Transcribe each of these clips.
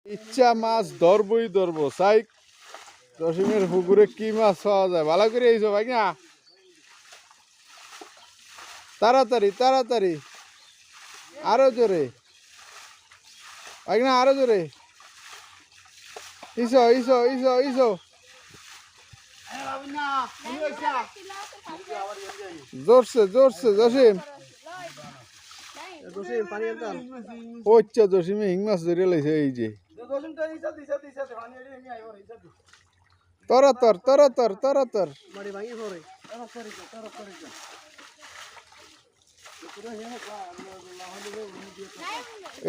ইচ্ছা মাছ ধরবই ধরবো চাই জসিমের পুকুরে কি মাছ পাওয়া যায় ভালো করে এইছো ভাই না তাড়াতাড়ি তাড়াতাড়ি আরো জোরে ভাই না আরো জোরে ইসো ইসো ইসো ইসো জোরছে জোরছে জসিম ওচ্চা জসিমে হিং মাছ ধরে লাইছে এই যে তরতর তরতর তরতর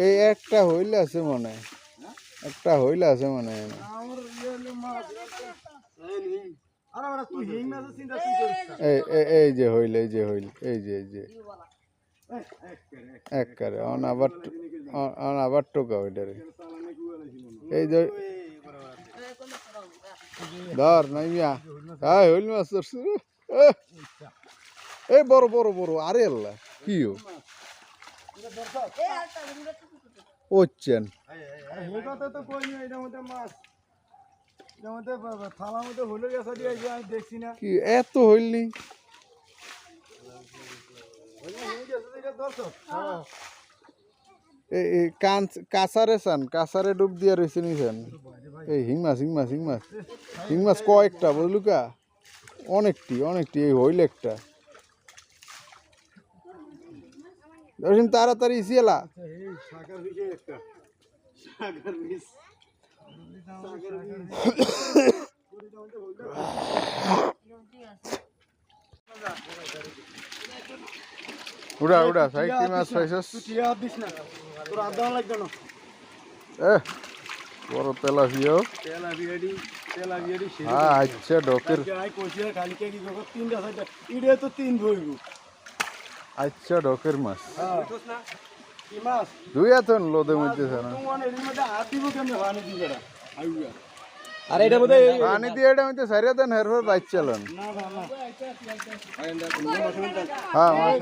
এই একটা হইলে আছে মনে হয় একটা হইলে আছে মনে হয় এই যে হইল এই যে হইল এই যে একবারে আবার টোকা ওইটারে এই যে ধর নাই মিয়া হ্যাঁ হইল মাছ ধরছে এই বড় বড় বড় আরে আল্লাহ কি ওচ্ছেন কি এত হইলনি কাছারে চান কাছারে ডুব দিয়া রয়েছে নিছেন এই হিং মাছ হিং মাছ হিং মাছ হিং মাছ কয়েকটা বুঝলু কা অনেকটি অনেকটি এই হইল একটা তাড়াতাড়ি ইসিয়েলা উড়া উড়া সাই কি মাছ পাইছস বড় তেলাপিয়া আচ্ছা ডকের আচ্ছা ডকের মাছ দুই আতন লোদের মধ্যে পানি দিয়ে এটা মধ্যে সারিয়া দেন হেরফর বাইক চালান হ্যাঁ হ্যাঁ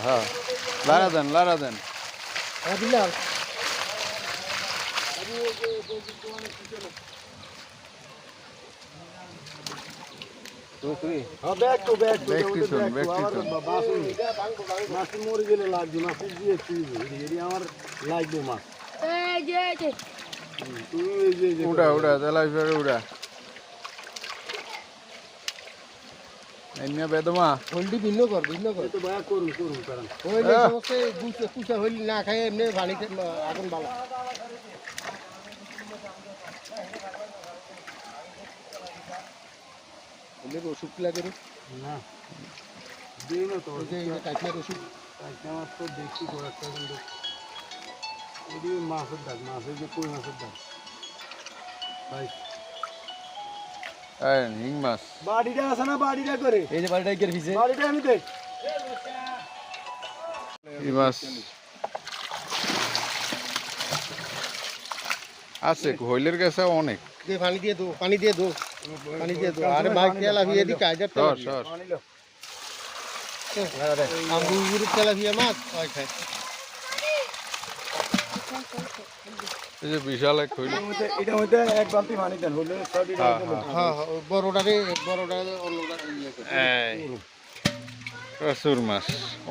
হ্যাঁ লারা দেন উড়া উড়া তেলাপিয়া উড়া এমনি বেদমা হলদি ভিন্ন কর তো ভাই করুন কারণ ওইলে সমস্ত গুছে কুচা হইল না খায় এমনি পানিতে আগুন বালা এলে ওষুধ লাগে না দিই না তো যে কাটনা ওষুধ কাটনা মাছ তো দেখি কয়েকটা কিন্তু এদি মাছের দাগ মাছের যে কই মাছের দাগ ভাই হিং মাছ বাড়িটা আছে না বাড়িটা করে এই যে বাড়িটা গের ভিজে বাড়িটা আমি দেখ এই মাছ আছে হইলের কাছে অনেক দে পানি দিয়ে দো আরে মাছ তেলাপিয়া দি কাজে তো পানি লো আমগুর তেলাপিয়া মাছ হয় খায় এই যে বিশাল এক হইল এটা হইতে এক বালতি পানি দেন হইলে হ্যাঁ বড়টা অন্যটা এই প্রচুর মাছ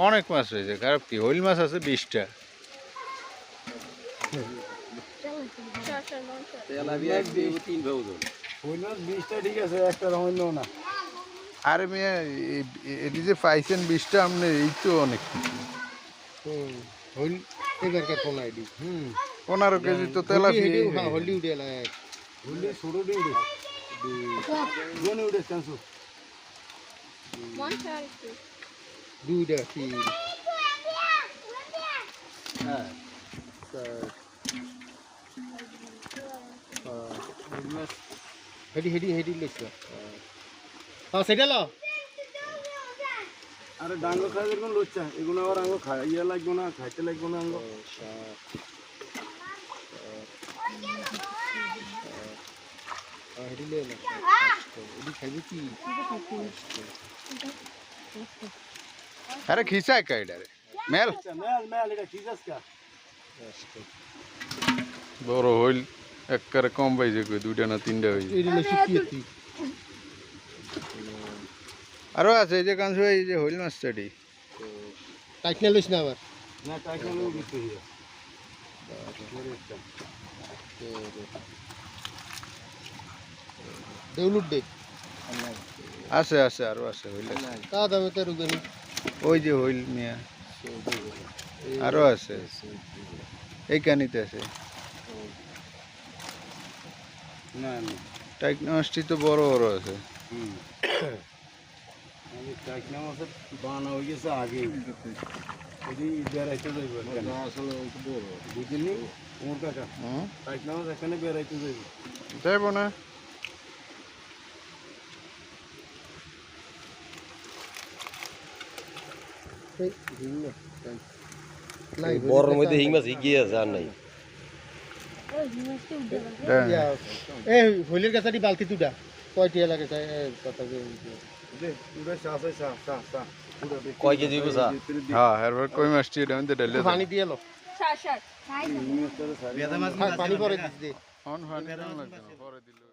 অনেক মাছ হয়েছে খারাপ কি হইল মাছ আছে 20টা ঠিক আছে একটা হইল না আরে মেয়ে এটি যে পাইছেন 20টা আপনি এই তো অনেক হইল এবারকার 15 কেজি তো তেলাপিয়া হলদি উঠে হলদি ছোটো দিয়ে উঠে জনে উঠে চান্সু দুইটা তিন হ্যাঁ হেডি লেখছ হ্যাঁ সেটা লো আরে ডাঙ্গো খাই এরকম লুচ্চা এগুলো আবার আঙ্গো খাইয়া লাগবো না খাইতে লাগবো না আঙ্গো আরে খিসায় কাইডা রে মেল বড় হইল একবারে কম পাইছে কই দুইটা না তিনটা হইছে আরো আছে এই যে কাঞ্চু এই যে হইল মাছটাটি টাইকনা লইছ না আবার না টাইকা লোক দিতে দেউলুট দে আছে আছে আরো আছে হইল তা দামে তো রুগনি ওই যে হইল মিয়া আরো আছে এই কানিতে আছে না না টাইকনা মাছটি তো বড় বড় আছে আমি টাইকা মাছের বানা হয়ে গেছে আগে যদি বেড়াইতে যাইব আসলে বড় বুঝলি ওর কাকা টাইকা মাছ এখানে বেড়াইতে যাইব যাইব না বড়র মধ্যে হিং মাছ গিয়ে আছে আর নাই এই হইলের কাছাটি বালতি দুটা কয়টি লাগে কথা কয় কেজি বুঝা হ্যাঁ এরপর কই মাছটি এটা মধ্যে ঢেলে পানি দিয়ে লো পানি পরে দিস দে অন পানি লাগবে না পরে দিল